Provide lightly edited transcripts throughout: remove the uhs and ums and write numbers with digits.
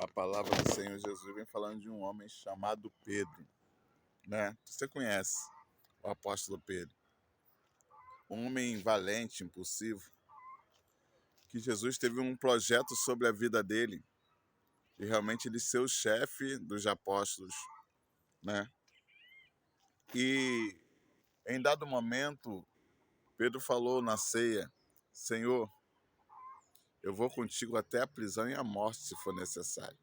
A palavra do Senhor Jesus vem falando de um homem chamado Pedro, né? Você conhece o apóstolo Pedro, um homem valente, impulsivo, que Jesus teve um projeto sobre a vida dele e realmente ele ser o chefe dos apóstolos, né? E em dado momento, Pedro falou na ceia: Senhor, eu vou contigo até a prisão e a morte, se for necessário.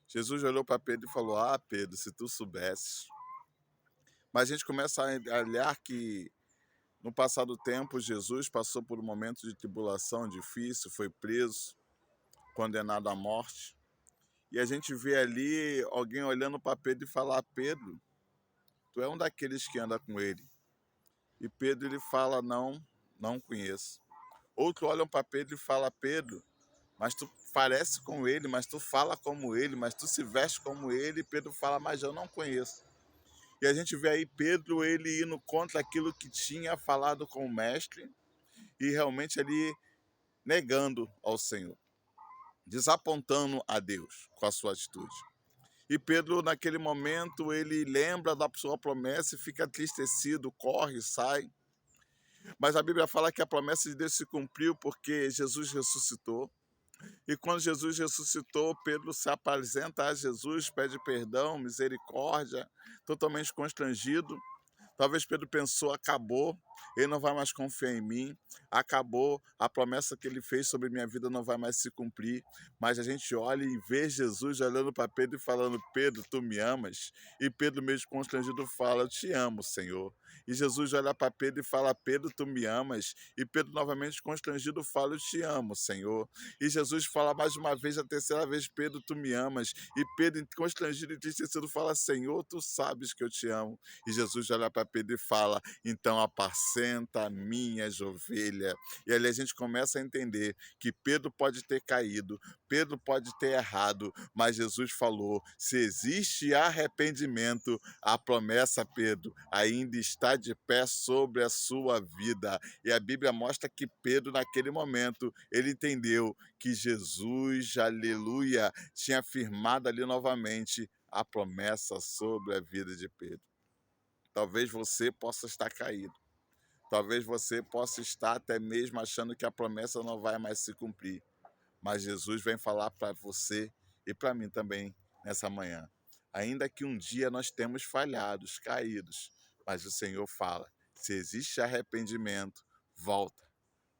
Jesus olhou para Pedro e falou: Ah, Pedro, se tu soubesses. Mas a gente começa a olhar que no passado tempo Jesus passou por um momento de tribulação difícil, foi preso, condenado à morte. E a gente vê ali alguém olhando para Pedro e falar: Pedro, tu é um daqueles que anda com ele. E Pedro ele fala: Não, não conheço. Outro olham para Pedro e fala: Pedro, mas tu parece com ele, mas tu fala como ele, mas tu se veste como ele. E Pedro fala: Mas eu não conheço. E a gente vê aí Pedro ele indo contra aquilo que tinha falado com o mestre e realmente ali negando ao Senhor, desapontando a Deus com a sua atitude. E Pedro, naquele momento, ele lembra da sua promessa e fica entristecido, corre, sai. Mas a Bíblia fala que a promessa de Deus se cumpriu porque Jesus ressuscitou. E quando Jesus ressuscitou, Pedro se apresenta a Jesus, pede perdão, misericórdia, totalmente constrangido. Talvez Pedro pensou: acabou, ele não vai mais confiar em mim, acabou, a promessa que ele fez sobre minha vida não vai mais se cumprir. Mas a gente olha e vê Jesus olhando para Pedro e falando: Pedro, tu me amas? E Pedro, mesmo constrangido, fala: eu te amo, Senhor. E Jesus olha para Pedro e fala: Pedro, tu me amas? E Pedro, novamente constrangido, fala: eu te amo, Senhor. E Jesus fala mais uma vez, a terceira vez: Pedro, tu me amas? E Pedro, constrangido e entristecido, fala: Senhor, tu sabes que eu te amo. E Jesus olha para Pedro e fala: então apacenta minhas ovelhas. E ali a gente começa a entender que Pedro pode ter caído, Pedro pode ter errado, mas Jesus falou: se existe arrependimento, a promessa, Pedro, ainda está de pé sobre a sua vida. E a Bíblia mostra que Pedro, naquele momento, ele entendeu que Jesus, aleluia, tinha firmado ali novamente a promessa sobre a vida de Pedro. Talvez você possa estar caído. Talvez você possa estar até mesmo achando que a promessa não vai mais se cumprir. Mas Jesus vem falar para você e para mim também nessa manhã. Ainda que um dia nós temos falhados, caídos, mas o Senhor fala: se existe arrependimento, volta,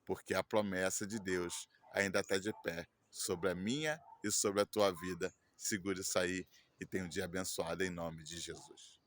porque a promessa de Deus ainda está de pé sobre a minha e sobre a tua vida. Segure isso aí e tenha um dia abençoado em nome de Jesus.